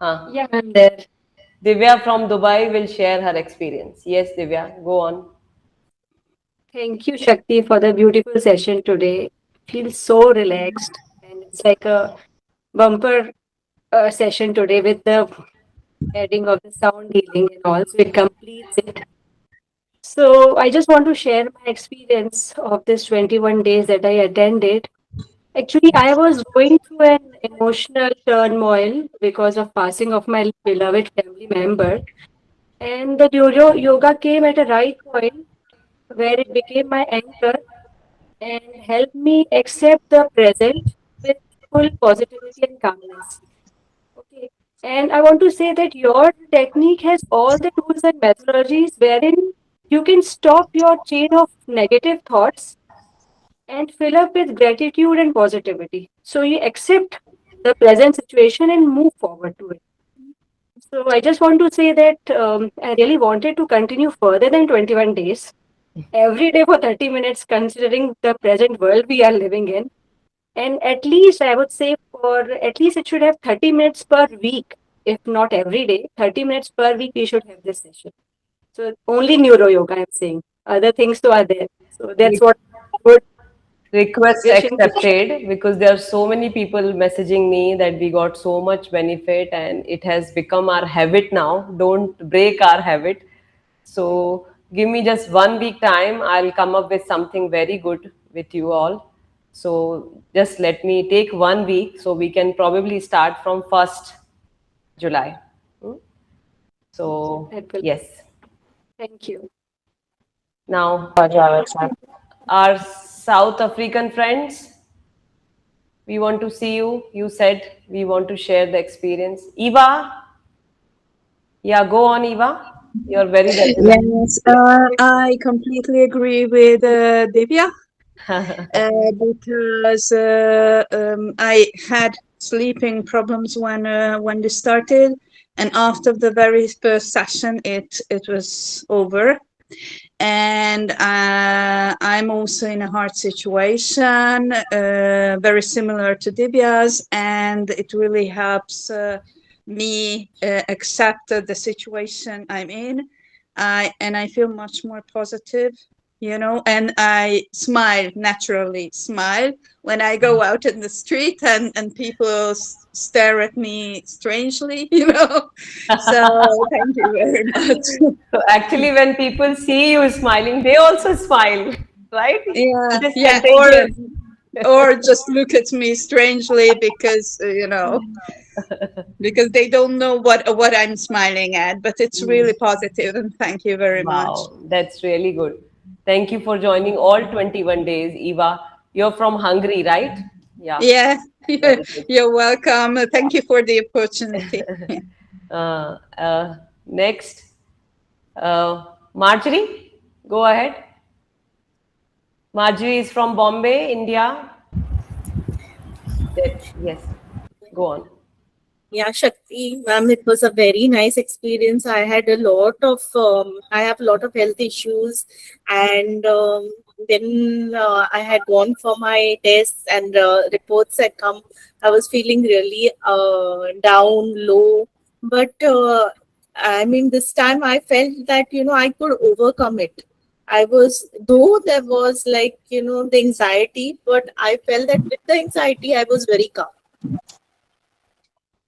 Huh. Yeah, I'm there. Divya from Dubai will share her experience. Yes, Divya, go on. Thank you, Shakti, for the beautiful session today. Feel so relaxed, and it's like a bumper session today with the adding of the sound healing and all, so it completes it. So I just want to share my experience of this 21 days that I attended. Actually, I was going through an emotional turmoil because of passing of my beloved family member, and the yoga came at a right point where it became my anchor and helped me accept the present with full positivity and calmness. Okay. And I want to say that your technique has all the tools and methodologies wherein you can stop your chain of negative thoughts and fill up with gratitude and positivity. So you accept the present situation and move forward to it. So I just want to say that I really wanted to continue further than 21 days, every day for 30 minutes, considering the present world we are living in. And at least I would say for at least it should have 30 minutes per week, if not every day, 30 minutes per week we should have this session. So only neuro yoga I'm saying. Other things too are there. So that's what I would Request wish in future. accepted, because there are so many people messaging me that we got so much benefit and it has become our habit now. Don't break our habit. So give me just 1 week time. I'll come up with something very good with you all. So just let me take 1 week so we can probably start from 1st July. Hmm? So That will yes. thank you. Now our South African friends, we want to see you. You said we want to share the experience. Eva, yeah, go on, Eva. You're very regular. Yes, I completely agree with Divya because I had sleeping problems when this started, and after the very first session, it was over. And I'm also in a hard situation, very similar to Divya's, and it really helps me accept the situation I'm in. I feel much more positive, and I smile naturally, smile when I go out in the street and people stare at me strangely, So thank you very much. So actually, when people see you smiling, they also smile, right? Yeah, It is yeah, contagious. or just look at me strangely because because they don't know what I'm smiling at, but it's really positive, and thank you very much. Wow, that's really good. Thank you for joining all 21 days, Eva. You're from Hungary, right? Yeah, Yeah, very good. you're welcome. Thank you for the opportunity. Uh, uh, Next, Marjorie, go ahead. Marjorie is from Bombay, India. Yes, go on. Yeah, Shakti, ma'am, it was a very nice experience. I have a lot of health issues, and then I had gone for my tests, and reports had come. I was feeling really down, low, but I mean, this time I felt that I could overcome it. Though there was the anxiety, but I felt that with the anxiety, I was very calm.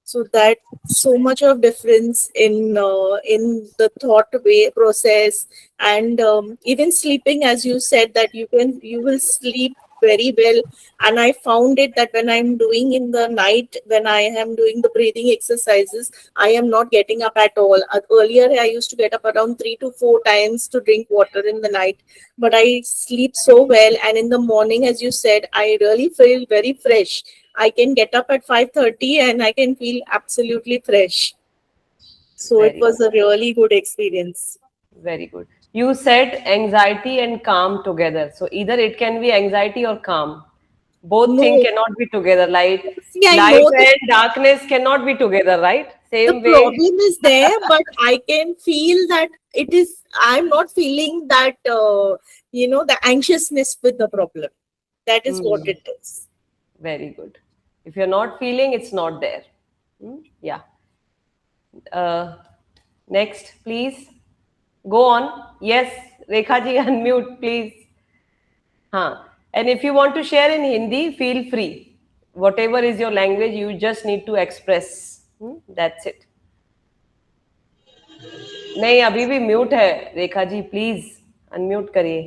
So that so much of difference in the thought way process, and even sleeping, as you said, that you will sleep very well. And I found it that when I'm doing in the night, when I am doing the breathing exercises, I am not getting up at all. Earlier I used to get up around 3 to 4 times to drink water in the night, but I sleep so well, and in the morning, as you said, I really feel very fresh. I can get up at 5:30 and I can feel absolutely fresh. So it Very was good. a really good experience. Very good. You said anxiety and calm together. So either it can be anxiety or calm. Both things No, cannot be together. see, I Light know and darkness cannot be together, right? the Same way. problem is there, but I can feel that I'm not feeling that, the anxiousness with the problem. That is what Hmm. it is. Very good. If you're not feeling, it's not there. Hmm? Yeah. Next, please. Go on. Yes, Rekha ji, unmute, please. Huh. And if you want to share in Hindi, feel free. Whatever is your language, you just need to express. That's it. नहीं अभी भी mute है Rekha ji please unmute करिए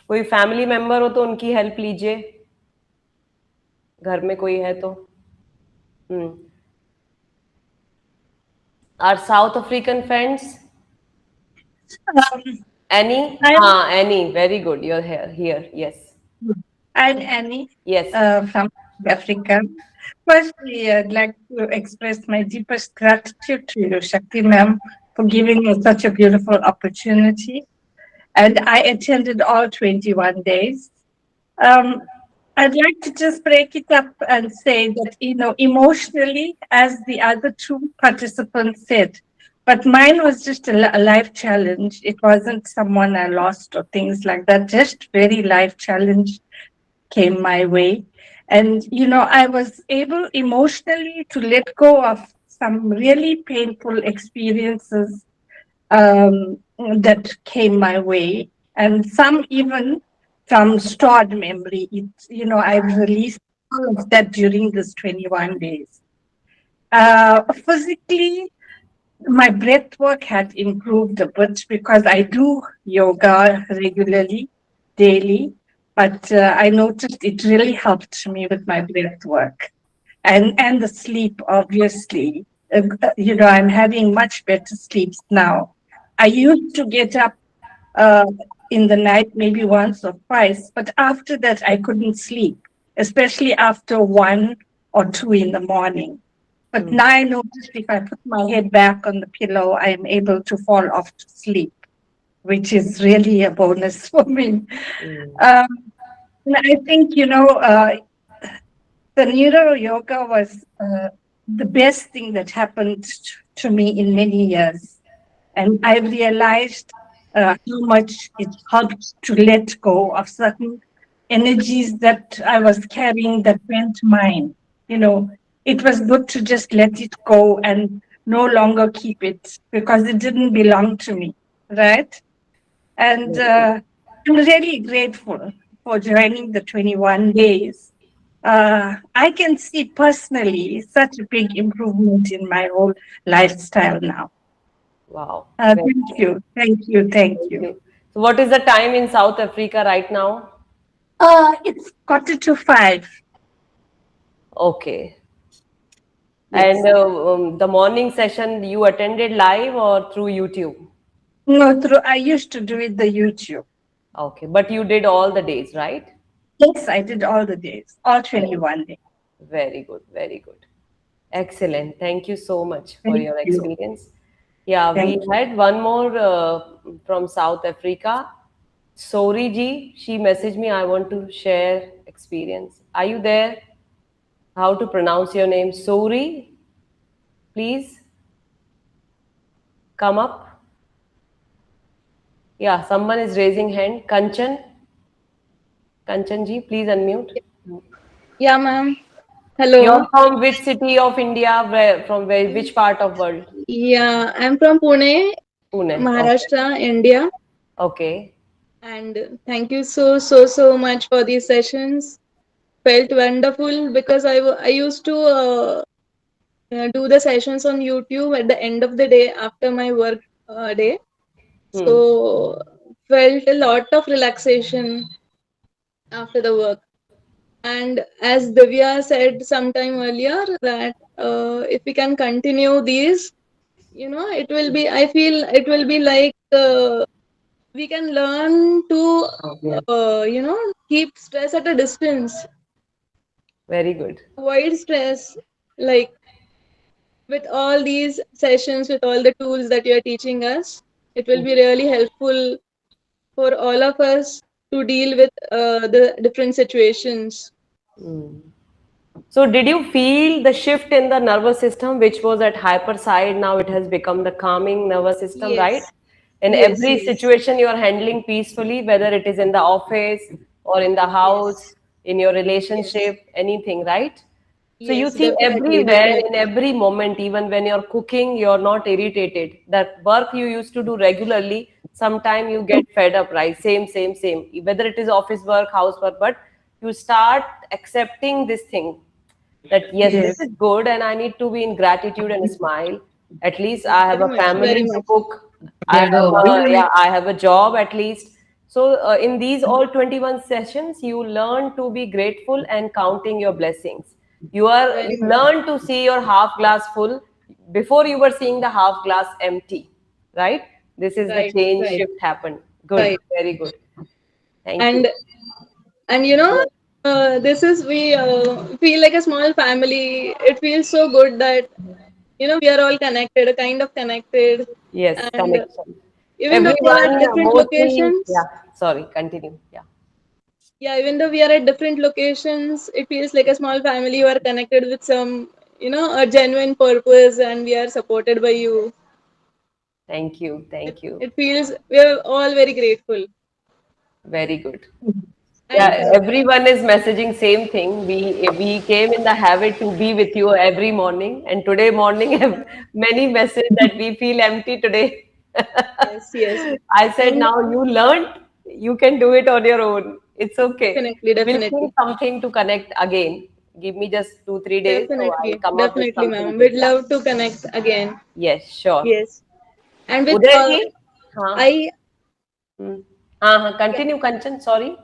कोई family member हो तो उनकी help लीजिए घर में कोई है तो our South African friends Annie हाँ Annie very good you are here yes I'm Annie. Yes. From Africa. Firstly, I'd like to express my deepest gratitude to you, Shakti ma'am, for giving me such a beautiful opportunity. And I attended all 21 days. I'd like to just break it up and say that, emotionally, as the other two participants said, but mine was just a life challenge. It wasn't someone I lost or things like that, just very life challenge came my way. And, I was able emotionally to let go of some really painful experiences that came my way. And some even from stored memory. I've released all of that during this 21 days. Physically, my breath work had improved a bit because I do yoga regularly, daily. But I noticed it really helped me with my breath work and the sleep, obviously. I'm having much better sleeps now. I used to get up in the night maybe once or twice, but after that I couldn't sleep, especially after 1 or 2 in the morning. But now I noticed if I put my head back on the pillow, I am able to fall off to sleep, which is really a bonus for me. I think, the neuro yoga was the best thing that happened to me in many years. And I realized how much it helped to let go of certain energies that I was carrying that weren't mine. It was good to just let it go and no longer keep it because it didn't belong to me, right? And I'm really grateful for joining the 21 days. I can see personally such a big improvement in my whole lifestyle now. Wow. Thank you. So what is the time in South Africa right now? It's 4:45. Okay. Yes. And the morning session you attended live or through YouTube? No, I used to do it the YouTube. Okay, but you did all the days, right? Yes, I did all the days, all 21 days. Very good, very good. Excellent. Thank you so much for Thank your you. experience. Yeah, Thank we had one more from South Africa. Sori ji, she messaged me, I want to share experience. Are you there? How to pronounce your name? Sori, please come up. Yeah, someone is raising hand. Kanchan ji, please unmute. Yeah, ma'am. Hello. You're from which city of India? Which part of world? Yeah, I'm from Pune, Pune. Maharashtra, India. Okay. And thank you so much for these sessions. Felt wonderful because I used to do the sessions on YouTube at the end of the day after my work day. So felt a lot of relaxation after the work. And as Divya said sometime earlier, that if we can continue these, it will be, I feel it will be like we can learn to, keep stress at a distance. Very good. Avoid stress, like with all these sessions, with all the tools that you're teaching us, it will be really helpful for all of us to deal with the different situations. So did you feel the shift in the nervous system, which was at hyper side, now it has become the calming nervous system, Yes. right? In Yes, every yes. situation you are handling peacefully, whether it is in the office or in the house, in your relationship, anything, right? So you Yes, think definitely, everywhere, in definitely. every moment, even when you're cooking, you're not irritated. That work you used to do regularly, sometime you get fed up, right? Same, same, same. Whether it is office work, housework, but you start accepting this thing that yes, this Yes. is good, and I need to be in gratitude and smile. At least I have Very a much, very family to much. cook. I Yeah, have go. yeah, I have a job at least. So in these all 21 sessions, you learn to be grateful and counting your blessings. You Very much. learn to see your half glass full before you were seeing the half glass empty, right? This is the Right, change right, shift happened. Good, right. very good. Thank you. And this is we feel like a small family. It feels so good that we are all connected, a kind of connected, Yes, and connection. even though we are at Everyone different mostly, yeah. locations, Sorry, continue. Yeah. yeah, even though we are at different locations, it feels like a small family. You are connected with some, a genuine purpose, and we are supported by you. Thank you. It, Thank you. it feels we are all very grateful. Very good. And Yeah, everyone is messaging same thing. We came in the habit to be with you every morning, and today morning have many messages that we feel empty today. yes, yes, I said, and now you learned, you can do it on your own. It's okay. definitely, We'll definitely. think something to connect again. Give me just 2 3 days, so I'll Definitely, come up with definitely, something ma'am. good. We'd Yeah. love to connect again. Yes, sure. Yes. And with Uday ji? हाँ. I हाँ, yeah, continue, Kanchan. Sorry.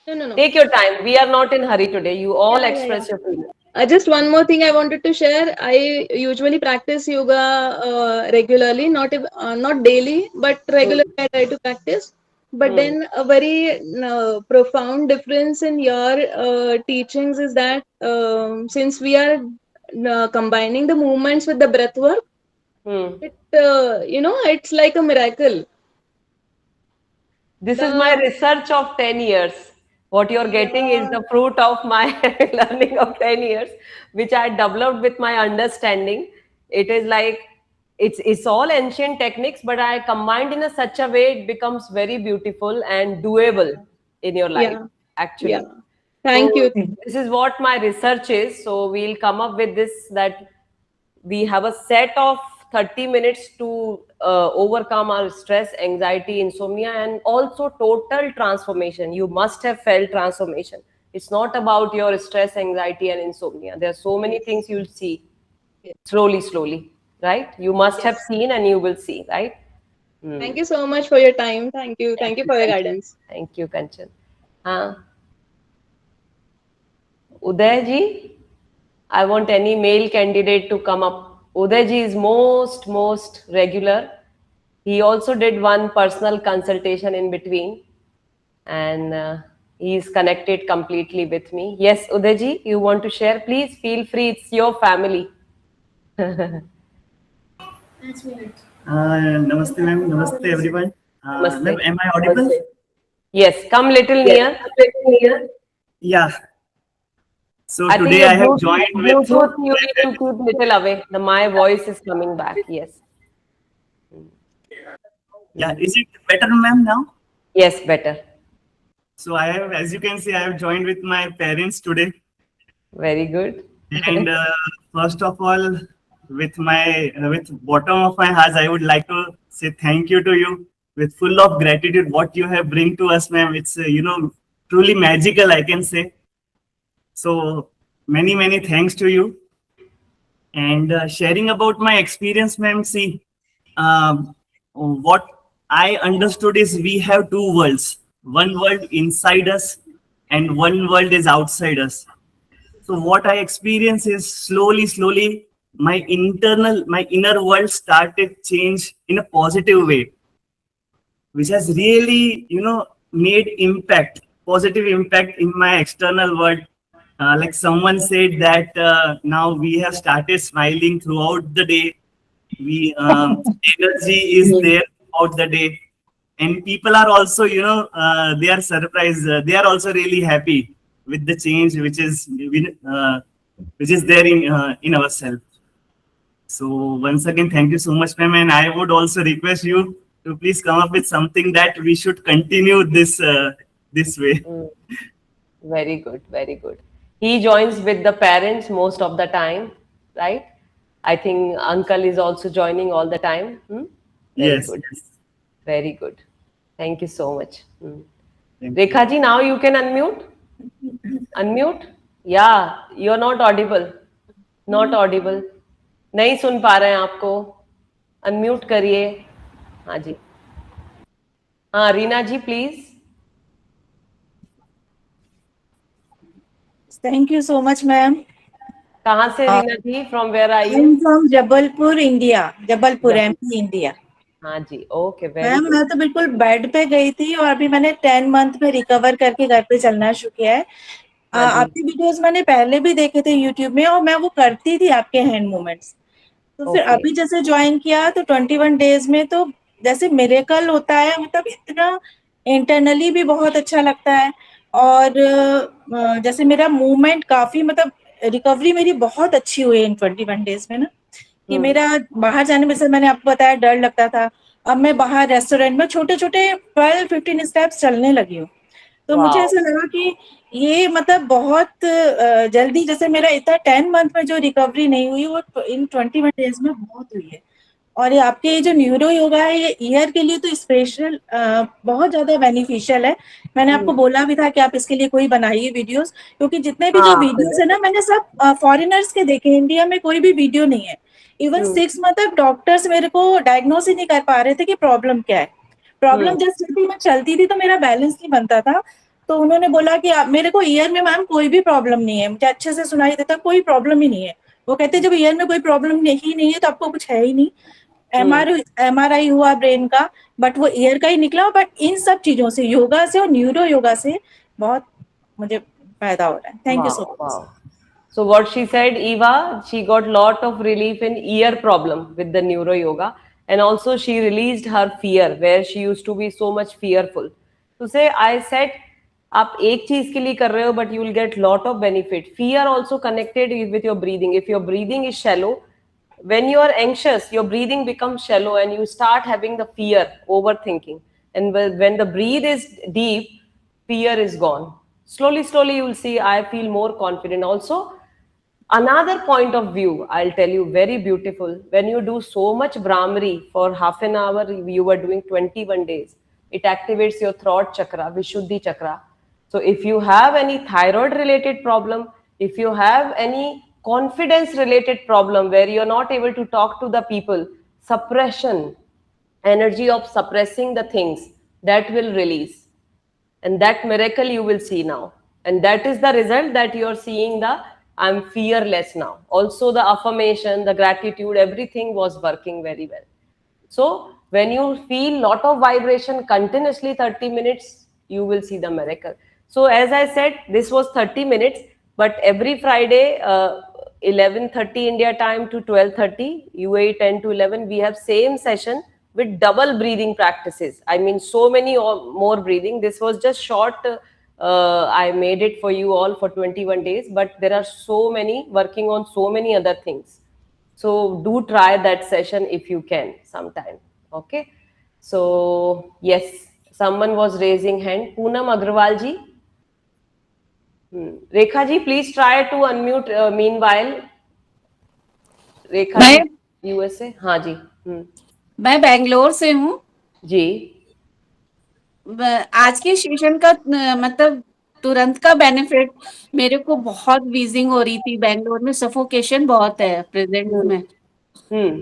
no, no, no. Take your time. We are not in hurry today. You all Yeah, yeah, yeah. express your feelings. Just one more thing I wanted to share. I usually practice yoga regularly, not daily, but regularly I try to practice. But Hmm. then a very profound difference in your teachings is that since we are combining the movements with the breath work, Hmm. it's like a miracle. This is my The research of 10 years. What you're getting is Yeah, the fruit of my learning of 10 years, which I developed with my understanding. It is like it's all ancient techniques, but I combined in a such a way it becomes very beautiful and doable in your life, yeah, yeah. actually. Thank you. So this is what my research is. So we'll come up with this that we have a set of 30 minutes to overcome our stress, anxiety, insomnia, and also total transformation. You must have felt transformation. It's not about your stress, anxiety, and insomnia. There are so many Yes, things you'll see yes, slowly, slowly, right? You must have yes. seen and you will see, right? Hmm. Thank you so much for your time. Thank you. Thank Thank you you, for your Kanchan. guidance. Thank you, Kanchan. Uday ji, I want any male candidate to come up. Uday ji is most regular. He also did one personal consultation in between, and he is connected completely with me. Yes, Uday ji, you want to share? Please feel free. It's your family. Namaste, ma'am. Namaste, everyone. Ma'am, Namaste. am I audible? Yes, come little near. Yeah. So I think today your I have joined with. Bluetooth you need to keep little away. My voice is coming back. Yes. Yeah, is it better, ma'am, now? Yes, better. So I have, as you can see, I have joined with my parents today. Very good. And first of all, with bottom of my heart, I would like to say thank you to you with full of gratitude. What you have bring to us, ma'am, it's truly magical, I can say. So many thanks to you. And sharing about my experience, ma'am, see, what I understood is we have two worlds. One world inside us, and one world is outside us. So what I experience is slowly, my inner world started change in a positive way, which has really, made positive impact in my external world. Like someone said that now we have started smiling throughout the day. We energy is there throughout the day, and people are also, they are surprised. They are also really happy with the change which is there in ourselves. So once again, thank you so much, ma'am. And I would also request you to please come up with something that we should continue this way. Mm, very good. Very good. He joins with the parents most of the time, right? I think uncle is also joining all the time. Hmm? Very Yes, good. yes. Very good. Thank you so much. Hmm. Thank you. Rekha ji, now you can unmute. Unmute. Yeah, you're not audible. Not audible. नहीं सुन पा रहे हैं आपको. Unmute करिए. हाँ जी. हाँ Reena ji please. Thank you so much, ma'am. कहाँ से Reena ji? From where are you? I'm from Jabalpur, India. Jabalpur, जब. MP, India. हाँ जी. Okay very ma'am good. मैं तो बिल्कुल बेड पे गई थी और अभी मैंने 10 मंथ में रिकवर करके घर पे चलना शुरू किया है। हाँ जी. आपके वीडियोस मैंने पहले भी देखे थे यूट्यूब में और मैं वो करती थी आपके हैंड मूवमेंट्स। तो फिर ओके. अभी जैसे ज्वाइन किया तो 21 डेज में तो जैसे मिरेकल होता है, मतलब इतना इंटरनली भी बहुत अच्छा लगता है। और जैसे मेरा मूवमेंट काफी, मतलब रिकवरी मेरी बहुत अच्छी हुई इन 21 डेज में ना, कि मेरा बाहर जाने में से मैंने आपको बताया डर लगता था। अब मैं बाहर रेस्टोरेंट में छोटे छोटे 12-15 स्टेप्स चलने लगी हूँ। तो मुझे वाओ. ऐसा लगा कि ये मतलब बहुत जल्दी, जैसे मेरा इतना 10 मंथ में जो रिकवरी नहीं हुई वो इन 21 डेज में बहुत हुई है। और ये आपके ये जो न्यूरो योगा है ये ईयर के लिए तो स्पेशल बहुत ज्यादा बेनिफिशियल है। मैंने आपको बोला भी था कि आप इसके लिए कोई बनाइए वीडियोस, क्योंकि जितने भी जो हाँ वीडियोस है ना मैंने सब फॉरेनर्स के देखे, इंडिया में कोई भी वीडियो नहीं है। इवन 6 मंथ तक डॉक्टर्स मेरे को डायग्नोस ही नहीं कर पा रहे थे कि प्रॉब्लम क्या है। प्रॉब्लम जस्ट थी, मैं चलती थी तो मेरा बैलेंस नहीं बनता था। तो उन्होंने बोला कि आप मेरे को ईयर में मैम कोई भी प्रॉब्लम नहीं है, मुझे अच्छे से सुनाई देता, कोई प्रॉब्लम ही नहीं है। वो कहते जब ईयर में कोई प्रॉब्लम नहीं है तो आपको कुछ है ही नहीं। एमआरआई हुआ ब्रेन का, बट वो ईयर का ही निकला। बट इन सब चीजों से, योगा से और न्यूरो योगा से बहुत मुझे फायदा हो रहा है। Thank you so wow, much. wow. So what she said, Eva, she got lot of relief in ear problem with the neuro yoga, and also she released her fear where she used to be so much fearful. To say, I said, आप एक चीज के लिए कर रहे हो, but you will get lot of benefit. Fear also connected with your breathing. If your breathing is shallow, when you are anxious, your breathing becomes shallow, and you start having the fear, overthinking. And when the breathe is deep, fear is gone. Slowly, slowly, you will see, I feel more confident. Also, another point of view, I'll tell you, very beautiful. When you do so much Brahmari for half an hour, you were doing 21 days, it activates your throat chakra, Vishuddhi chakra. So if you have any thyroid related problem, if you have any confidence related problem where you're not able to talk to the people, suppression, energy of suppressing the things, that will release. And that miracle you will see now. And that is the result that you're seeing, the I'm fearless now. Also the affirmation, the gratitude, everything was working very well. So when you feel lot of vibration continuously 30 minutes, you will see the miracle. So as I said, this was 30 minutes, but every Friday, 11:30 India time to 12:30, UAE 10 to 11, we have same session with double breathing practices. I mean, so many more breathing. This was just short. I made it for you all for 21 days, but there are so many working on so many other things. So do try that session if you can sometime. Okay. So yes, someone was raising hand. Poonam Agrawal ji. Rekha ji, please try to unmute meanwhile. Rekha मैं ji, USA. हाँ जी. मैं बेंगलोर से हूँ। जी. आज के session का मतलब तुरंत का बेनिफिट, मेरे को बहुत वीजिंग हो रही थी, बेंगलोर में सफोकेशन बहुत है प्रेजेंट में।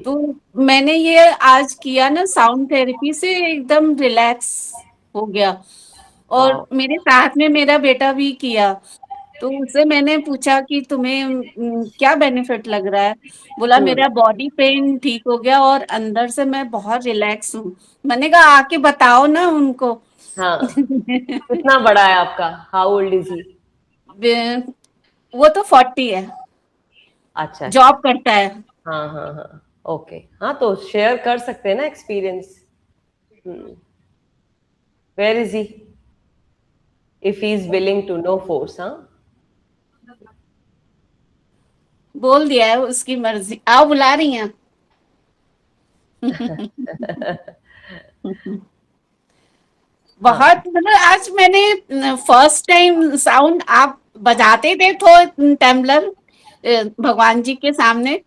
तो मैंने ये आज किया ना, साउंड थेरेपी से एकदम रिलैक्स हो गया। और मेरे साथ में मेरा बेटा भी किया, तो उससे मैंने पूछा कि तुम्हें क्या बेनिफिट लग रहा है। बोला मेरा बॉडी पेन ठीक हो गया और अंदर से मैं बहुत रिलैक्स हूँ। मैंने कहा आके बताओ ना उनको। हाँ. कितना बड़ा है आपका? How old is he? वो तो 40 है। अच्छा. जॉब करता है। हाँ हाँ हाँ. ओके. हाँ तो शेयर कर सकते हैं ना experience. Where is he? If he is willing to no force. हाँ, बोल दिया है, उसकी मर्जी। आओ, बुला रही हैं। बहुत, मतलब आज मैंने फर्स्ट टाइम साउंड, आप बजाते थे तो टेम्बलर भगवान जी के सामने,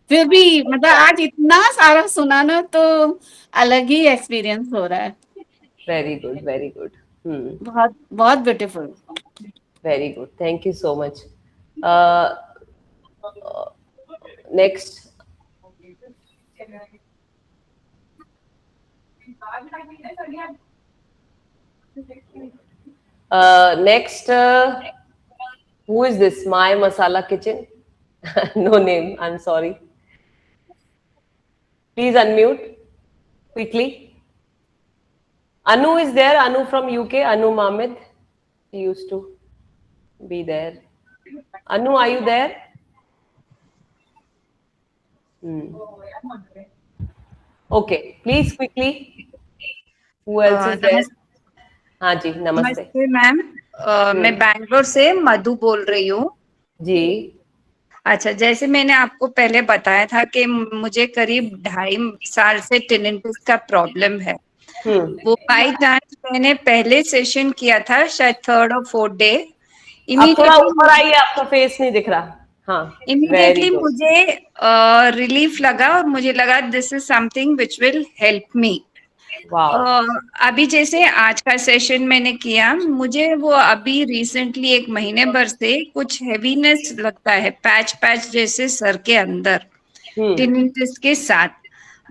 फिर भी मतलब आज इतना सारा सुना ना तो अलग ही एक्सपीरियंस हो रहा है। Very good, very good. Hmm. बहुत बहुत beautiful. Very good. Thank you so much. Uh, Next. Next, who is this? My Masala Kitchen? No name. I'm sorry. Please unmute quickly. Anu is there. Anu from UK. Anu Mahmed. He used to be there. Anu, are you there? Hmm. Okay. Please quickly. Who else is there? हाँ जी, नमस्ते। नमस्ते ma'am, मैं बैंगलोर से मधु बोल रही हूँ जी। अच्छा, जैसे मैंने आपको पहले बताया था कि मुझे करीब 2.5 साल से टिनिटस का प्रॉब्लम है। वो बाय चांस मैंने पहले सेशन किया था, शायद 3rd और 4th डे। आप थोड़ा ऊपर आइए, आपका फेस नहीं दिख रहा। हाँ, इमीडिएटली मुझे रिलीफ लगा और मुझे लगा this is something which will help me. अभी जैसे आज का सेशन मैंने किया, मुझे वो अभी रिसेंटली 1 महीने भर से कुछ हेवीनेस लगता है, पैच पैच जैसे सर के अंदर टिनिटस के साथ।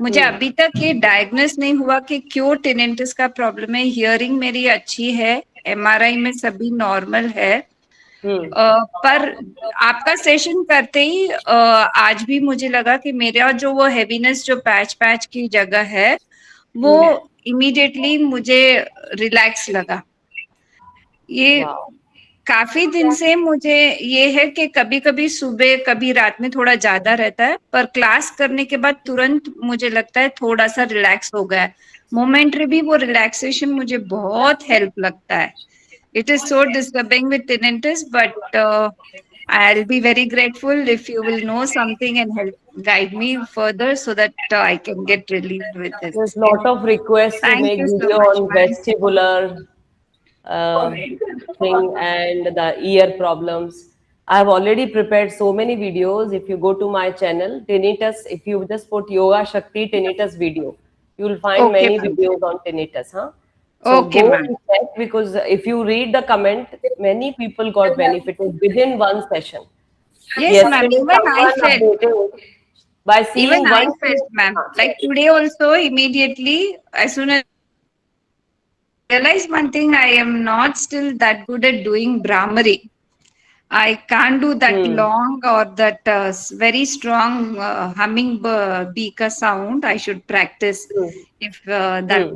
मुझे अभी तक ये डायग्नोस नहीं हुआ कि क्यों टिनिटस का प्रॉब्लम है। हियरिंग मेरी अच्छी है, MRI में सभी नॉर्मल है। पर आपका सेशन करते ही आज भी मुझे लगा कि मेरा जो वो हेवीनेस जो पैच पैच की जगह है वो इमीडिएटली मुझे रिलैक्स लगा। ये काफी दिन से मुझे ये है कि कभी कभी सुबह कभी रात में थोड़ा ज्यादा रहता है, पर क्लास करने के बाद तुरंत मुझे लगता है थोड़ा सा रिलैक्स हो गया है। मोमेंटरी भी वो रिलैक्सेशन मुझे बहुत हेल्प लगता है। It is so disturbing with tinnitus, but I'll be very grateful if you will know something and help guide me further so that I can get relieved with this. There's a lot of requests to make video on vestibular thing and the ear problems. I have already prepared so many videos. If you go to my channel, tinnitus, if you just put Yoga Shakti tinnitus video, you will find many videos on tinnitus. Huh? So go and check, because if you read the comment, many people got benefited within one session. Yes, ma'am. Even I felt. By seeing even one, I felt, ma'am. Like today also, immediately, as soon as I realized one thing, I am not still that good at doing Brahmari. I can't do that long or that very strong humming beaker sound. I should practice if that.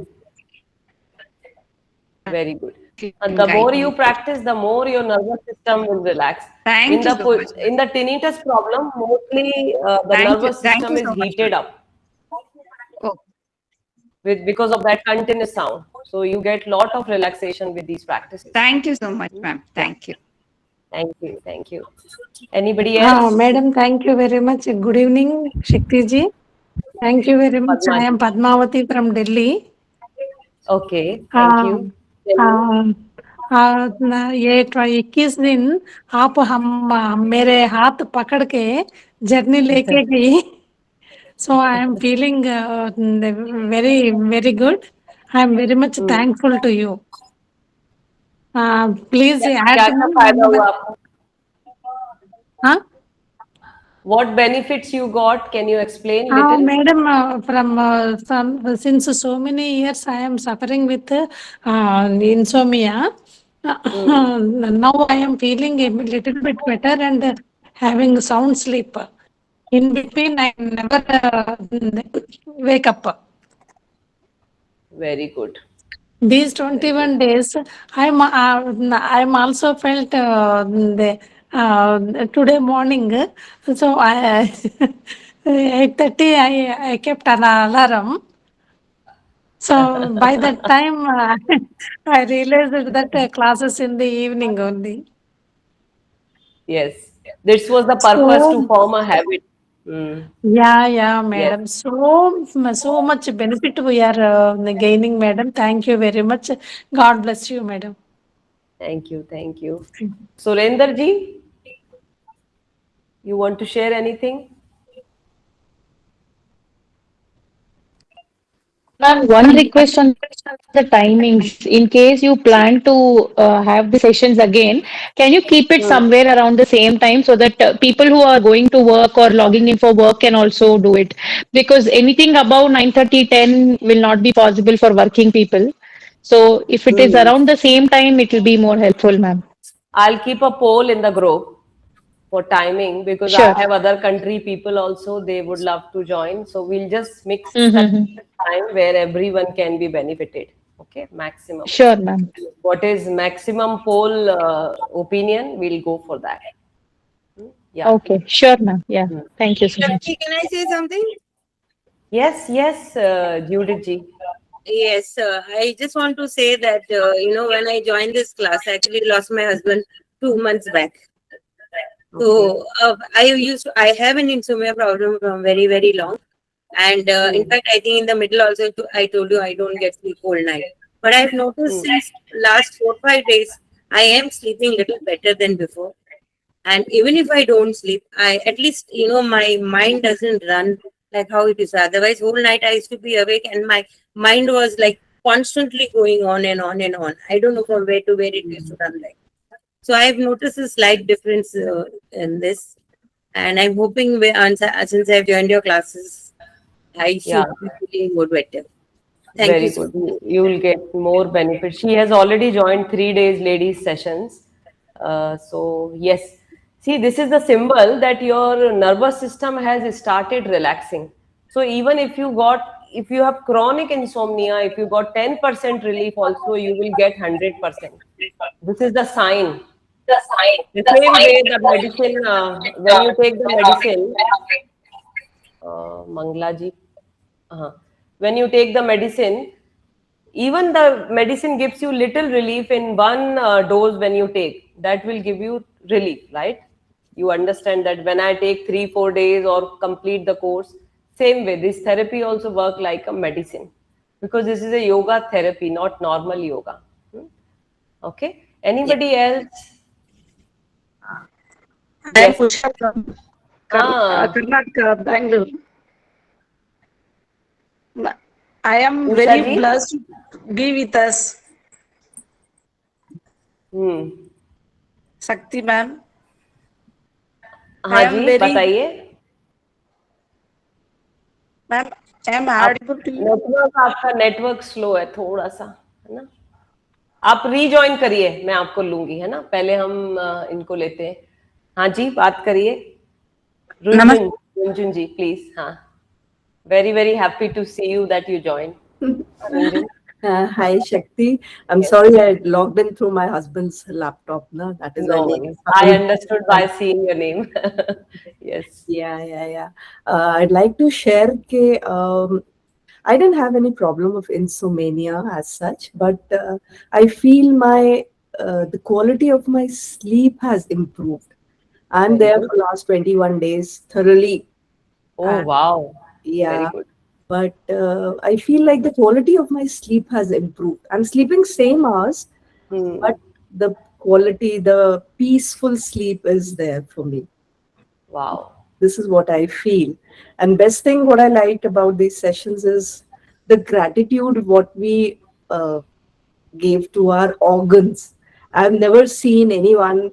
Very good. And the more you practice, the more your nervous system will relax. Thank you so much. In the tinnitus problem, mostly the nervous system is heated up because of that continuous sound. So you get lot of relaxation with these practices. Thank you so much, ma'am. Thank you. Thank you. Thank you. Anybody else? Madam, thank you very much. Good evening, Shakti ji. Thank you very much. I am Padmavati from Delhi. Okay. Thank you. ये 21 दिन आप हम मेरे हाथ पकड़ के journey लेके गई, so I am feeling very very good. I am very much thankful to you. Please add. What benefits you got? Can you explain little? Madam, from since so many years I am suffering with insomnia. Now I am feeling a little bit better and having sound sleep. In between, I never wake up. Very good. These 21 days, I'm also felt today morning. So I 8:30 I kept an alarm. So by that time I realized that classes in the evening only. Yes, this was the purpose to form a habit. Yeah, madam. Yes. So much benefit we are gaining, madam. Thank you very much. God bless you, madam. Thank you. Thank you. Surender ji, you want to share anything? Ma'am, one request on the timings. In case you plan to have the sessions again, can you keep it somewhere around the same time so that people who are going to work or logging in for work can also do it? Because anything above 9:30, 10 will not be possible for working people. So if it is Hmm. around the same time, it will be more helpful, ma'am. I'll keep a poll in the group for timing because I Sure. have other country people also. They would love to join. So we'll just mix such Mm-hmm. time where everyone can be benefited. Okay, maximum. Sure, ma'am. What is maximum poll opinion? We'll go for that. Yeah. Okay, sure, ma'am. Yeah. Thank you so much. Shakti, can I say something? Yes, yes, Judith ji. Yes, I just want to say that when I joined this class, I actually lost my husband 2 months back. So I have an insomnia problem from very very long, and in fact I think in the middle also I told you I don't get sleep whole night. But I've noticed since last 4 5 days I am sleeping little better than before. And even if I don't sleep, I at least my mind doesn't run like how it is. Otherwise, whole night I used to be awake and my mind was like constantly going on and on and on. I don't know from where to where it used to run like. So I've noticed a slight difference in this, and I'm hoping since I've joined your classes, I should be feeling more better. Thank Very you so good. You will get more benefit. She has already joined 3 days ladies sessions. So yes, see, this is the symbol that your nervous system has started relaxing. So even if you have chronic insomnia, if you got 10% relief also, you will get 100%. This is the sign. The same way the medicine, when you take the medicine, Mangla ji, when you take the medicine, even the medicine gives you little relief in one dose when you take. That will give you relief, right? You understand that when I take 3 4 days or complete the course, same way this therapy also work like a medicine because this is a yoga therapy, not normal yoga. Okay. Anybody else? I am Yes. Usha from Ah, Karnataka, Bangalore. I am Usha very ji. blessed to be with us, Shakti ma'am. I हाँ am ji, very, बताइए. ma'am, I am आप audible to you. आपका network slow है थोड़ा सा, है ना? आप रीजॉइन करिए, मैं आपको लूंगी, है ना? पहले हम इनको लेते हैं. हाँ जी, बात करिए. रुंजुन, रुंजुन जी, प्लीज. हाँ. Very, very happy to see you that you joined. Runjun. Hi, Shakti. I'm sorry I logged in through my husband's laptop. No, that is No why. worries. I understood by seeing your name. Yes. Yeah. I'd like to share that I didn't have any problem of insomnia as such, but I feel the quality of my sleep has improved. I'm Very there good. for last 21 days thoroughly. Oh, And wow. Very yeah, good. but I feel like the quality of my sleep has improved. I'm sleeping same hours, but the quality, the peaceful sleep is there for me. Wow. This is what I feel. And best thing what I liked about these sessions is the gratitude what we gave to our organs. I've never seen anyone,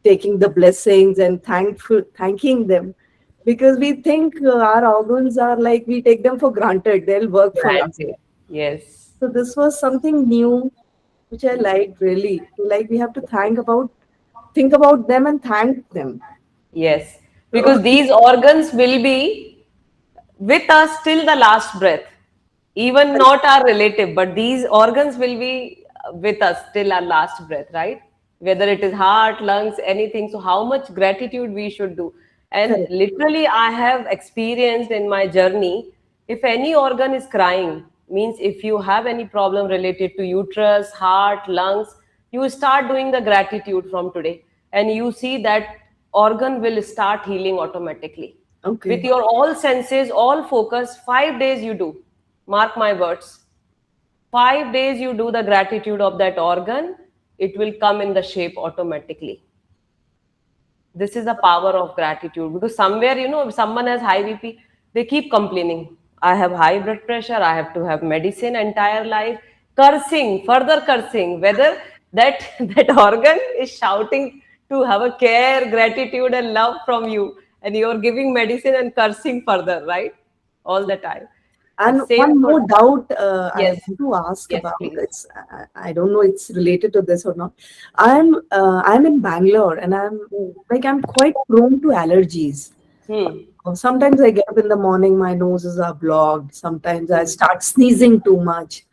taking the blessings and thanking them, because we think our organs are like we take them for granted. They'll work for us. Granted. Yes. So this was something new, which I liked really. Like we have to think about them and thank them. Yes. Because these organs will be with us till the last breath. Even not our relative, but these organs will be with us till our last breath, right? Whether it is heart, lungs, anything. So, how much gratitude we should do. And Correct. literally, I have experienced in my journey, if any organ is crying, means if you have any problem related to uterus, heart, lungs, you start doing the gratitude from today. And you see that organ will start healing automatically. Okay. With your all senses, all focus, 5 days you do. Mark my words. 5 days you do the gratitude of that organ, it will come in the shape automatically. This is the power of gratitude, because somewhere, if someone has high BP, they keep complaining. I have high blood pressure, I have to have medicine entire life, cursing, further cursing, whether that that organ is shouting to have a care, gratitude, and love from you, and you're giving medicine and cursing further, right? All the time. And Same one for- more doubt I Yes. want to ask Yes, about, please. it's I don't know it's related to this or not. I'm in Bangalore, and I'm quite prone to allergies. Sometimes I get up in the morning, my noses are blocked. Sometimes I start sneezing too much.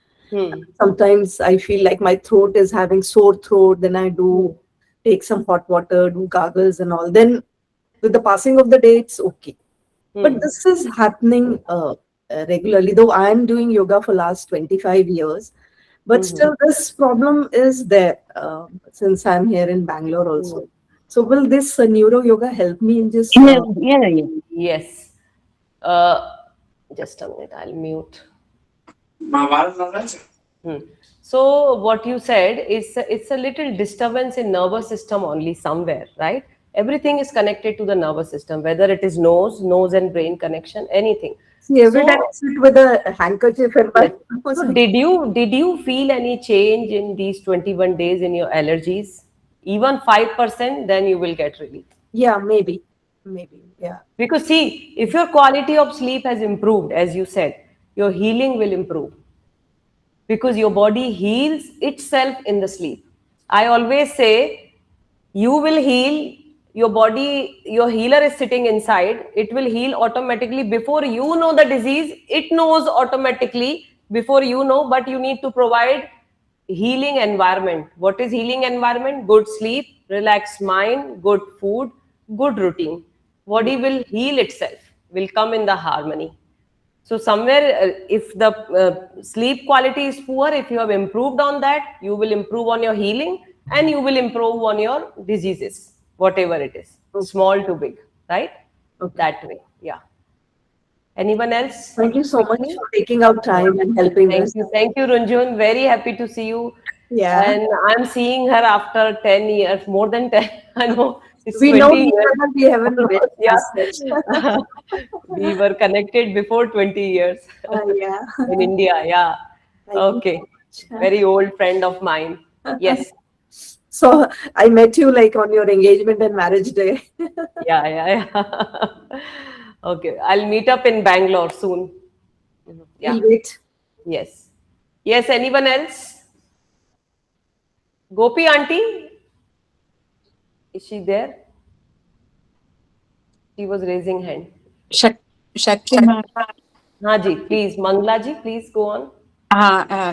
Sometimes I feel like my throat is having sore throat. Then I do take some hot water, do gargles and all. Then with the passing of the day, it's okay. But this is happening regularly, though I am doing yoga for last 25 years. But still, this problem is there since I'm here in Bangalore also. So will this neuro yoga help me in just... Yes. Just a minute, I'll mute. So what you said is it's a little disturbance in nervous system only somewhere, right? Everything is connected to the nervous system, whether it is nose and brain connection, anything. See, every time I sit with a handkerchief and my... So did you feel any change in these 21 days in your allergies? Even 5%, then you will get relief. Yeah, maybe, yeah. Because see, if your quality of sleep has improved, as you said, your healing will improve. Because your body heals itself in the sleep. I always say, you will heal your body, your healer is sitting inside, it will heal automatically before you know the disease, it knows automatically before you know, but you need to provide healing environment. What is healing environment? Good sleep, relaxed mind, good food, good routine. Body will heal itself, will come in the harmony. So somewhere, if the sleep quality is poor, if you have improved on that, you will improve on your healing and you will improve on your diseases, whatever it is, small to big, right? That way, yeah. Anyone else? Thank you so much for taking out time and helping us. Thank you, Runjun. Very happy to see you. Yeah. And I'm seeing her after 10 years, more than 10, I know. It's We 20 know years. each other, we haven't met Yeah. We were connected before 20 years yeah. in India. Yeah. Thank you Okay. so much. Very old friend of mine. Yes. So I met you like on your engagement and marriage day. Yeah. Okay. I'll meet up in Bangalore soon. Yeah. We'll wait. Yes. Yes. Anyone else? Gopi auntie? Is she there? She was raising hand. Shakti ma'am. Haan ji, please. Mangla ji, please go on.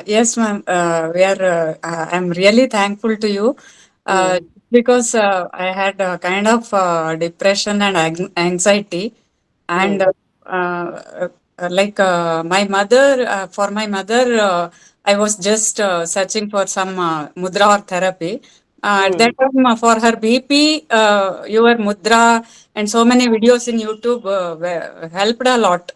Yes, ma'am. I'm really thankful to you because I had a kind of depression and anxiety, and my mother, for my mother, I was just searching for some mudra or therapy. At that time, for her BP, your mudra and so many videos in YouTube helped a lot.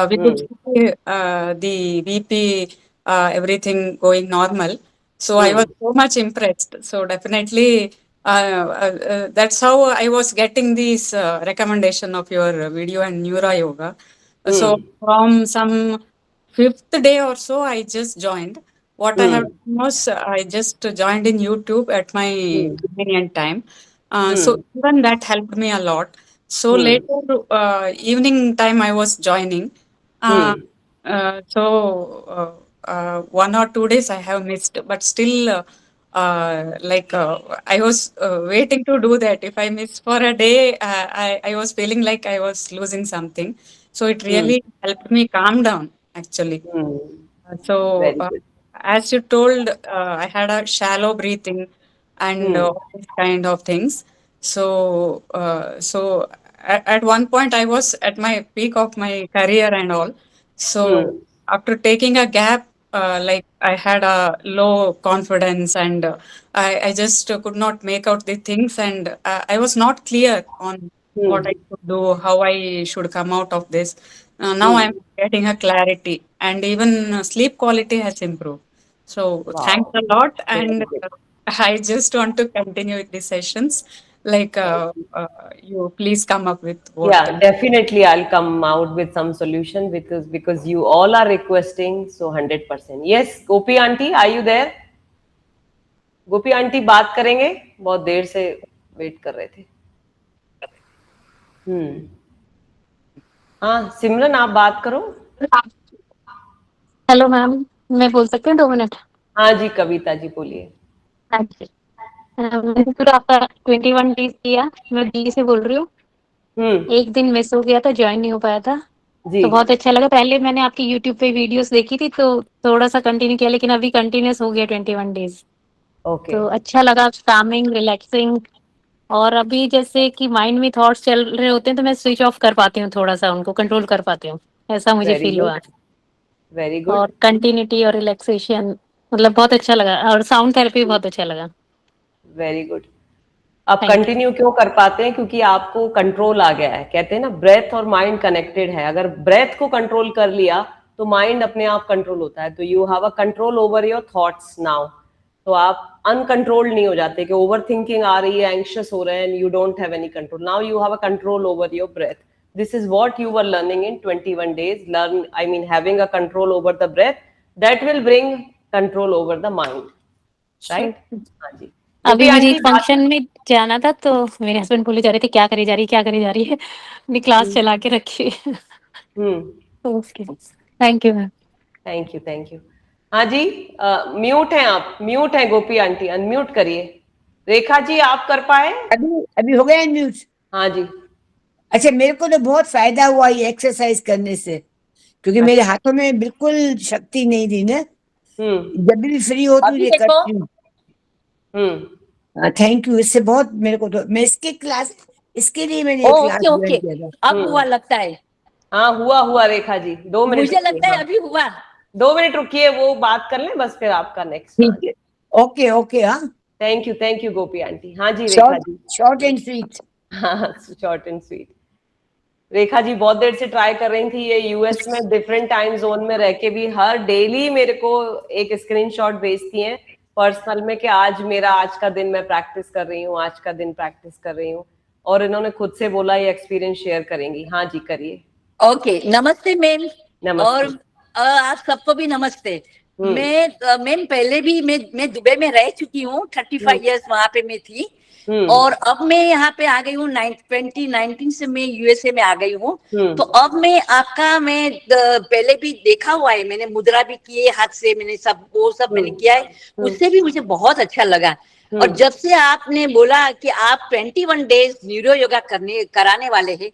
We could see the BP, everything going normal. So I was so much impressed. So definitely, that's how I was getting this recommendation of your video and Neuro Yoga. So from some 5th day or so, I just joined. What I have done was I just joined in YouTube at my convenient time. So even that helped me a lot. So later evening time I was joining. So 1 or 2 days I have missed, but still I was waiting to do that. If I miss for a day, I was feeling like I was losing something. So it really helped me calm down actually. So as you told, I had a shallow breathing and all these kind of things. So at one point I was at my peak of my career and all. So after taking a gap, like I had a low confidence and I just could not make out the things, and I was not clear on what I should do, how I should come out of this. now I'm getting a clarity, and even sleep quality has improved. So thanks a lot, and I just want to continue with the sessions. Like you please come up with what. Yeah, definitely I'll come out with some solution because you all are requesting, so 100%. Yes, Gopi aunty, are you there? Gopi aunty बात करेंगे, बहुत देर से wait कर रहे थे. हाँ सिमरन आप बात करो. हेलो मैम, मैं बोल सकती हूँ 2 मिनट? हाँ जी कविता जी बोलिए. मैंने पूरा आपका 21 डेज किया. मैं दिल्ली से बोल रही हूँ. एक दिन मिस हो गया था, ज्वाइन नहीं हो पाया था. तो बहुत अच्छा लगा. पहले मैंने आपकी यूट्यूब पे वीडियोस देखी थी तो थोड़ा सा कंटिन्यू किया, लेकिन अभी कंटिन्यूस हो गया 21 डेज. तो अच्छा लगा, कामिंग, रिलैक्सिंग. और अभी जैसे कि माइंड में थॉट्स चल रहे होते हैं तो मैं स्विच ऑफ कर पाती हूँ, थोड़ा सा उनको कंट्रोल कर पाती हूँ. ऐसा मुझे फील हुआ. Very good. और कंटिन्यूटी और रिलैक्सेशन, मतलब बहुत अच्छा लगा. और साउंड थेरेपी बहुत अच्छा लगा. Very good. अब कंटिन्यू क्यों कर पाते हैं? क्योंकि आपको कंट्रोल आ गया है. कहते हैं ना ब्रेथ और माइंड कनेक्टेड है. अगर ब्रेथ को कंट्रोल कर लिया तो माइंड अपने आप कंट्रोल होता है. तो you have a control over your thoughts now. तो आप अनकंट्रोल्ड नहीं हो जाते कि ओवर थिंकिंग आ रही है, एंग्शियस हो रहे हैं, you don't have any control. Now you have a control over your breath. This is what you were learning in 21 days. Having a control over the breath, that will bring control over the mind. Right? हाँ जी. अभी मुझे एक function में जाना था तो मेरे husband बोले जा रहे थे क्या करी जा रही है, क्या करी जा रही है. अपनी क्लास चला के रखी. Thank you ma'am. Thank you. हाँ जी म्यूट हैं आप. म्यूट हैं गोपी आंटी, अनम्यूट करिए. रेखा जी आप कर पाए? अभी हो गया अनम्यूट? हाँ जी. अच्छा, मेरे को तो बहुत फायदा हुआ ये एक्सरसाइज करने से, क्योंकि मेरे हाथों में बिल्कुल शक्ति नहीं थी ना. जब भी फ्री होती हूँ ये करती हूँ. Thank you. इससे बहुत मेरे को तो, मैं इसके लिए मैंने क्लास ज्वाइन किया था. अब हुआ लगता है. हाँ हुआ रेखा जी. 2 मिनट मुझे लगता है अभी हुआ. 2 मिनट रुकिए, वो बात कर लें बस, फिर आपका नेक्स्ट. ठीक है. ओके. हाँ थैंक यू गोपी आंटी. हाँ जी Rekha ji. Short and sweet. हाँ short and sweet. Rekha ji बहुत देर से ट्राई कर रही थी. ये यूएस में डिफरेंट टाइम जोन में रह के भी हर डेली मेरे को एक स्क्रीनशॉट भेजती हैं पर्सनल में कि आज का दिन मैं प्रैक्टिस कर रही हूँ, आज का दिन प्रैक्टिस कर रही हूँ. और इन्होंने खुद से बोला ये एक्सपीरियंस शेयर करेंगी. हाँ जी करिए. ओके. नमस्ते मैम. और आप सबको भी नमस्ते. मैम पहले भी मैं दुबई में रह चुकी हूँ. 35 इयर्स वहां पे मैं थी. और अब मैं यहाँ पे आ गई हूँ. 2019 से मैं यूएसए में आ गई हूँ. तो अब मैं पहले भी देखा हुआ है. मैंने मुद्रा भी की है हाथ से, मैंने वो सब मैंने किया है. उससे भी मुझे बहुत अच्छा लगा. और जब से आपने बोला कि आप 21 डेज न्यूरो योगा कराने वाले हैं,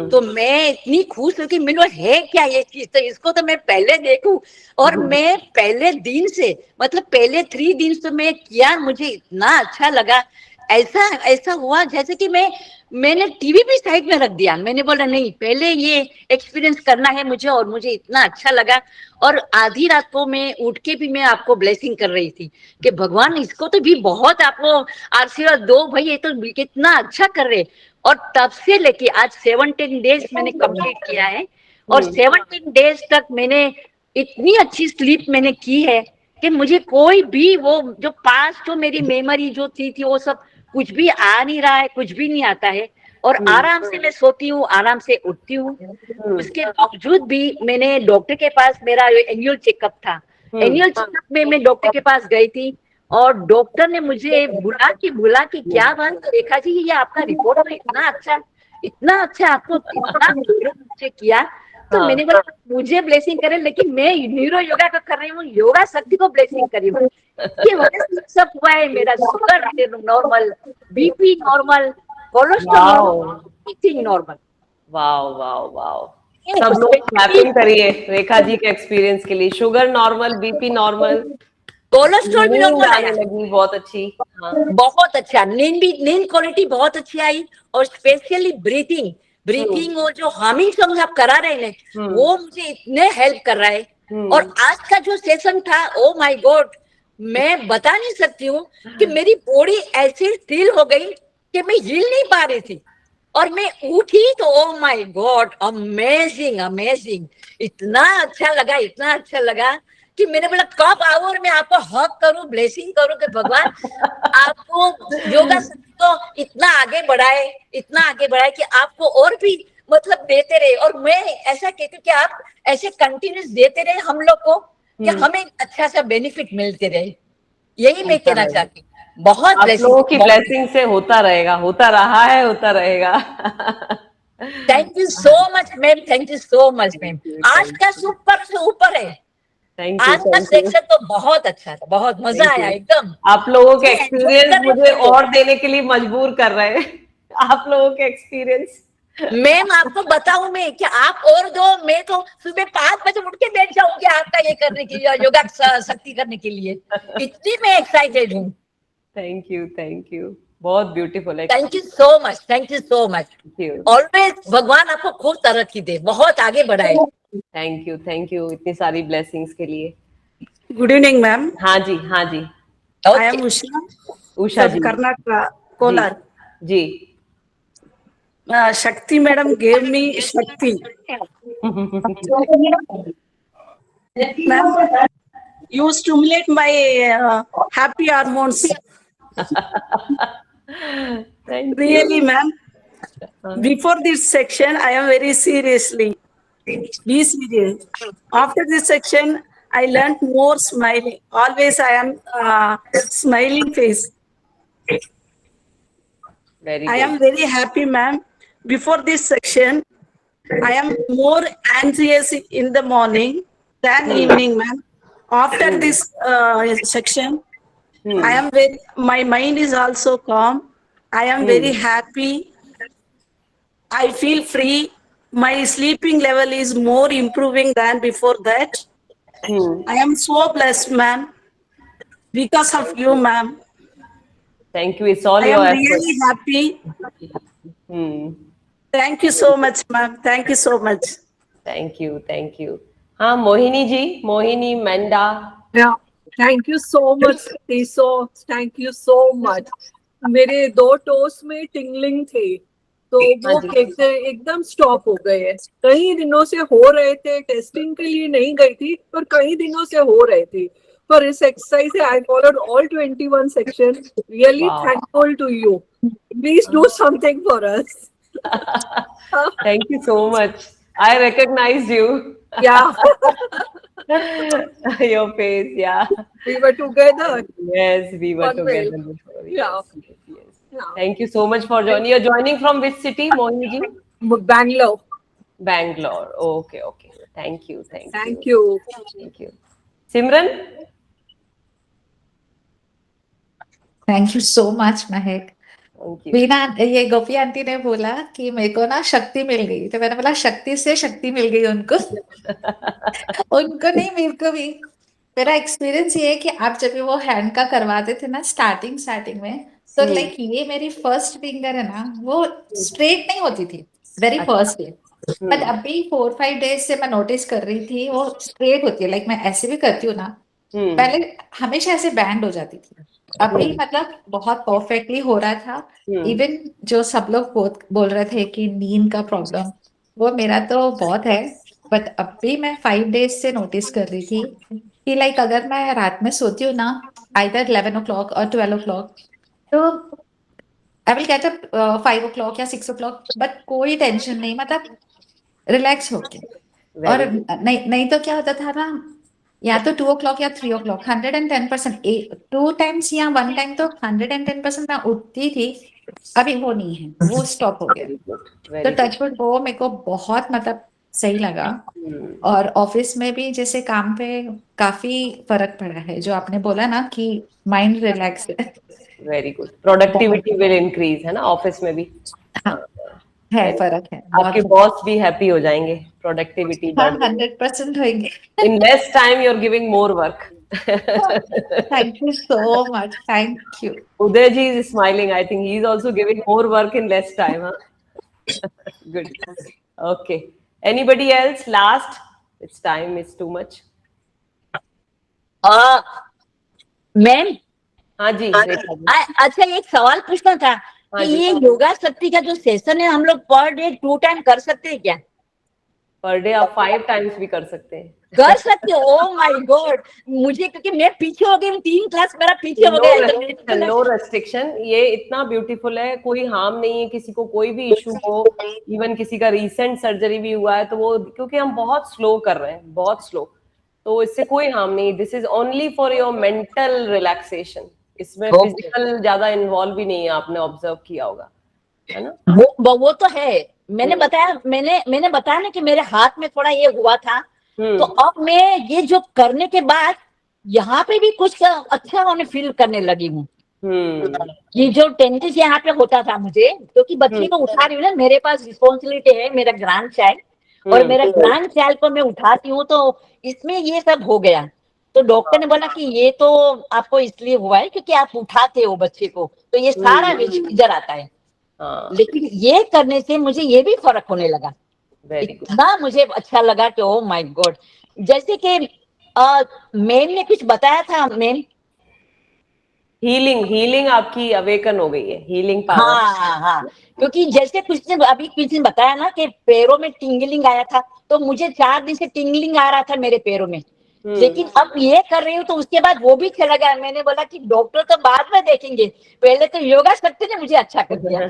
तो मैं इतनी खुश हूँ कि मेरे है क्या ये चीज. तो इसको तो मैं पहले देखूं. और मैं पहले दिन से, मतलब पहले 3 दिन से मैं किया, मुझे इतना अच्छा लगा. ऐसा हुआ जैसे कि मैंने टीवी भी साइड में रख दिया. मैंने बोला नहीं, पहले ये एक्सपीरियंस करना है मुझे. और मुझे इतना अच्छा लगा. और आधी रात को मैं उठ के भी मैं आपको ब्लेसिंग कर रही थी कि भगवान इसको तो भी बहुत आपको आशीर्वाद दो भाई, ये तो कितना अच्छा कर रहे. और तब से लेके आज 17 डेज मैंने कंप्लीट किया है. और 17 डेज तक मैंने इतनी अच्छी स्लीप मैंने की है कि मुझे कोई भी वो जो पास्ट जो मेरी मेमोरी जो थी वो सब कुछ भी आ नहीं रहा है, कुछ भी नहीं आता है. और आराम से मैं सोती हूँ, आराम से उठती हूँ. उसके बावजूद भी मैंने डॉक्टर के पास, मेरा एनुअल चेकअप था. एनुअल चेकअप में मैं डॉक्टर के पास गई थी और डॉक्टर ने मुझे बुला कि क्या बात रेखा जी, ये आपका रिपोर्ट में इतना अच्छा आपको इतना मुझे किया. तो मैंने बोला मुझे ब्लेसिंग करे, लेकिन मैं न्यूरो योगा का कर रही हूँ, योगा शक्ति को ब्लेसिंग करी हूँ. ये वजह से सब हुआ है. मेरा sugar normal, BP normal, cholesterol normal. Wow. सब लोग क्लैपिंग करिए रेखा जी के एक्सपीरियंस के लिए. Sugar normal, BP normal, cholesterol भी नॉर्मल आया. लगी बहुत अच्छी. हाँ. बहुत अच्छा. नींद क्वालिटी बहुत अच्छी आई. और स्पेशली ब्रीथिंग वो जो हमिंग सॉन्ग आप करा रहे हैं वो मुझे इतने हेल्प कर रहा है. और आज का जो सेशन था, ओ माय गॉड, मैं बता नहीं सकती हूँ कि मेरी बॉडी ऐसी फील हो गई कि मैं हिल नहीं पा रही थी. और मैं उठी तो oh my God, amazing amazing, इतना अच्छा लगा कि मैंने बोला कब आओ और मैं आपको हक करूं, ब्लेसिंग करूं कि भगवान आपको योगा को इतना आगे बढ़ाए कि आपको और भी मतलब देते रहे। और मैं ऐसा कहती हूँ कि आप ऐसे कंटिन्यूस देते रहे हम लोग को, कि हमें अच्छा सा बेनिफिट मिलते रहे। यही मैं कहना चाहती हूँ। बहुत आप लोगों की ब्लेसिंग से होता रहेगा, होता रहा है, होता रहेगा। Thank you so much ma'am, thank you so much ma'am. आज का सुपर से ऊपर है। थैंक आज का सेक्शन तो बहुत अच्छा था, बहुत मजा आया एकदम। आप लोगों के एक्सपीरियंस मुझे और देने के लिए मजबूर कर रहे हैं। आप लोगों के एक्सपीरियंस। मैम आपको बताऊं मैं कि आप और दो, मैं तो सुबह 5 बजे उठ के बैठ जाऊंगी आपका ये करने के लिए, योगा शक्ति करने के लिए। इतनी मैं एक्साइटेड हूँ। थैंक यू, बहुत ब्यूटीफुल है। Thank you so much. Always भगवान आपको खूब तरक्की दे, बहुत आगे बढ़ाए। थैंक यू इतनी सारी ब्लेसिंग्स के लिए। Good evening ma'am. हाँ जी I am Usha ji, Karnataka Kolar ji. Shakti madam gave me Shakti. Ma'am, you stimulate my happy hormones. Really, ma'am. Before this section, I am very seriously. Be serious. After this section, I learned more smiling. Always I am smiling face. I am very happy, ma'am. Before this section, I am more anxious in the morning than evening, ma'am. After this section, I am my mind is also calm. I am very happy. I feel free. My sleeping level is more improving than before that. I am so blessed, ma'am, because of you, ma'am. Thank you. It's all I your am efforts. really happy. Thank you so much, ma'am. Thank you so much. Thank you. हाँ मोहिनी जी, मोहिनी मेंडा। Yeah, thank you so much, so thank you so much. मेरे 2 toast में tingling थे, तो वो एकदम stop हो गए हैं। कई दिनों से हो रहे थे, टेस्टिंग के लिए नहीं गई थी, पर कई दिनों से हो रहे थे। For this exercise, I followed all 21 sections. Really thankful to you. Please do something for us. Thank you so much. I recognized you. Yeah. Your face, yeah. We were together. Yes, we were together before. Yes. Thank you so much for joining. You're joining from which city, Mohini ji? Bangalore. Bangalore. Okay. Thank you. Thank you. Simran? Thank you so much महक। वीना, ये गोपी aunty ने बोला कि मेरे को ना शक्ति मिल गई, तो मैंने बोला शक्ति से शक्ति मिल गई उनको। उनको नहीं, मेरे को भी। मेरा एक्सपीरियंस ये है कि आप जब वो हैंड का करवाते थे ना स्टार्टिंग में, तो लाइक ये मेरी फर्स्ट फिंगर है ना, वो स्ट्रेट नहीं होती थी वेरी फर्स्ट डे, बट अभी 4-5 डेज से मैं नोटिस कर रही थी वो स्ट्रेट होती है। लाइक मैं ऐसे भी करती हूँ ना, पहले हमेशा ऐसे बैंड हो जाती थी, अभी मतलब बहुत परफेक्टली हो रहा था। इवन जो सब लोग बोल रहे थे कि नींद का प्रॉब्लम, वो मेरा तो बहुत है, बट अभी मैं 5 डेज से नोटिस कर रही थी कि लाइक अगर मैं रात में सोती हूँ ना, आइदर 11 o'clock और 12 o'clock, तो I will get up 5 o'clock या 6 o'clock, बट कोई टेंशन नहीं, मतलब रिलैक्स होके। और नहीं तो क्या होता था ना, या तो 2 o'clock या 3 o'clock 110%, 2 times या 1 time तो 110% मैं उठती थी, अभी वो नहीं है, वो स्टॉप हो गया। तो टचवुड वो मेरे को बहुत मतलब सही लगा। और ऑफिस में भी जैसे काम पे काफी फर्क पड़ा है, जो आपने बोला ना कि माइंड रिलैक्स है। Very good. Productivity will increase, है ना ऑफिस में भी? है फर्क है। आपके बॉस भी हैप्पी हो जाएंगे, प्रोडक्टिविटी 100% होंगे। In less time you are giving more work. Thank you so much, thank you. Uday ji is smiling. I think he is also giving more work in less time. Huh? Good. Okay. Anybody else? Last. It's time is too much. Ma'am. हाँ जी। अच्छा, एक सवाल पूछना था कि ये योगा शक्ति का जो सेशन है हम लोग पर डे 2 टाइम कर सकते हैं क्या? पर डे आप 5 टाइम्स भी कर सकते हैं। कर सकते हो? ओह माय गॉड, मुझे क्योंकि मैं पीछे हो गई, 3 क्लास मेरा पीछे हो गया। नो रेस्ट्रिक्शन, ये इतना ब्यूटीफुल है, कोई हार्म नहीं है किसी को, कोई भी इशू हो, इवन किसी का रिसेंट सर्जरी भी हुआ है तो वो, क्योंकि हम बहुत स्लो कर रहे हैं, बहुत स्लो, तो इससे कोई हार्म नहीं। This is only for your mental relaxation, इसमें फिजिकल ज्यादा इन्वॉल्व भी नहीं है, आपने ऑब्जर्व किया होगा, है ना? वो तो है। मैंने बताया ना कि मेरे हाथ में थोड़ा ये हुआ था, तो अब मैं ये जो करने के बाद यहाँ पे भी कुछ अच्छा होने फील करने लगी हूँ। ये जो टेंशन यहाँ पे होता था मुझे, क्योंकि बच्चे को उठा रही हूँ ना, मेरे पास रिस्पॉन्सिबिलिटी है, मेरा ग्रैंड चाइल्ड, और मेरा ग्रैंड चाइल्ड को मैं उठाती हूँ, तो इसमें ये सब हो गया। तो डॉक्टर ने बोला कि ये तो आपको इसलिए हुआ है क्योंकि आप उठाते हो बच्चे को, तो ये सारा रिस्क इधर आता है। लेकिन ये करने से मुझे ये भी फर्क होने लगा, इतना मुझे अच्छा लगा कि ओ माय गॉड। जैसे कि मैम ने कुछ बताया था, मैम हीलिंग आपकी अवेकन हो गई है, हीलिंग पावर। हाँ, क्योंकि जैसे कुछ ने बताया ना कि पैरों में टिंगलिंग आया था, तो मुझे 4 दिन से टिंगलिंग आ रहा था मेरे पैरों में, लेकिन अब ये कर रही हूँ तो उसके बाद वो भी चला गया। मैंने बोला कि डॉक्टर तो बाद में देखेंगे, पहले तो योगा शक्ति ने मुझे अच्छा कर दिया।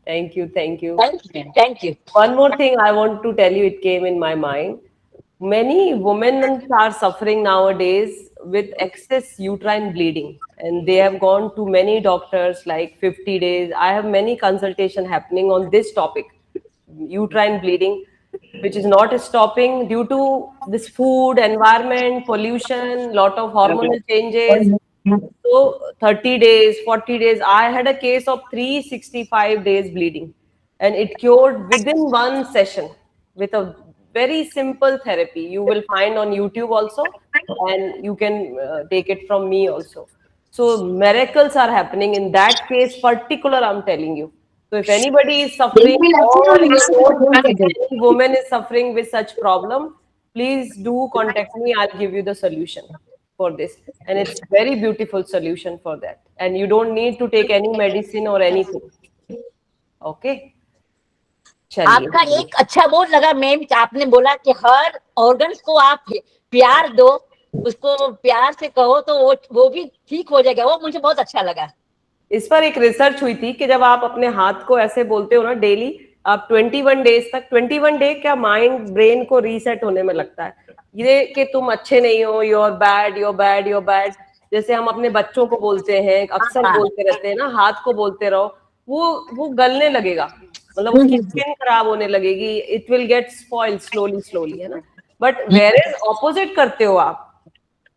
Thank you. Thank you. One more thing I want to tell you, it came in my mind. Many women are suffering nowadays with excess uterine bleeding, and they have gone to many doctors, like 50 days. I have many consultation happening on this topic, uterine bleeding, which is not stopping due to this food, environment, pollution, lot of hormonal changes. So 30 days, 40 days, I had a case of 365 days bleeding, and it cured within 1 session with a very simple therapy. You will find on YouTube also, and you can take it from me also. So miracles are happening in that case particular, I'm telling you. So if anybody is suffering, or any woman is suffering with such problem, please do contact me. I'll give you the solution for this, and it's very beautiful solution for that, and you don't need to take any medicine or anything. Okay, आपका एक अच्छा बोल लगा ma'am, आपने बोला कि हर organs को आप प्यार दो, उसको प्यार से कहो तो वो भी ठीक हो जाएगा। वो मुझे बहुत अच्छा लगा। इस पर एक रिसर्च हुई थी कि जब आप अपने हाथ को ऐसे बोलते हो ना डेली, आप 21 डेज तक, 21 डे क्या माइंड ब्रेन को रीसेट होने में लगता है, ये कि तुम अच्छे नहीं हो, you're bad। जैसे हम अपने बच्चों को बोलते हैं, अक्सर बोलते रहते हैं ना, हाथ को बोलते रहो, वो गलने लगेगा, मतलब उसकी स्किन खराब होने लगेगी, it will get spoiled slowly, है ना। बट वेयर इज ऑपोजिट करते हो आप,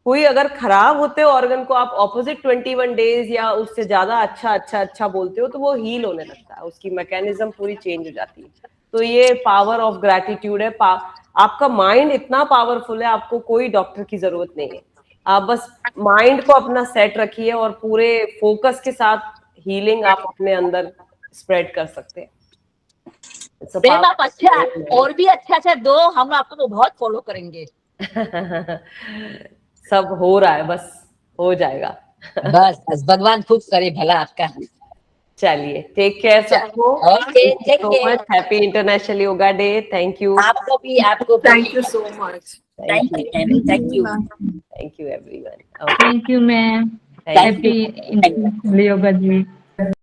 कोई अगर खराब होते हो ऑर्गन को, आप ऑपोजिट 21 डेज या उससे ज्यादा अच्छा बोलते हो, तो वो हील होने लगता है, उसकी मैकेनिज्म पूरी चेंज हो जाती है। तो ये पावर ऑफ ग्रैटिट्यूड है। आपका माइंड इतना पावरफुल है, आपको कोई डॉक्टर की जरूरत नहीं है, आप बस माइंड को अपना सेट रखिए और पूरे फोकस के साथ हीलिंग आप अपने अंदर स्प्रेड कर सकते हैं। मैम आप अच्छा और भी अच्छा दो, हम आपको बहुत फॉलो करेंगे। सब हो रहा है, बस हो जाएगा। बस भगवान खूब करे भला आपका। चलिए, टेक केयर सबको। Okay, take care. Happy international yoga day. Thank you. आपको thank you so much. Thank you everyone. Thank you, ma'am. Happy Yoga Day.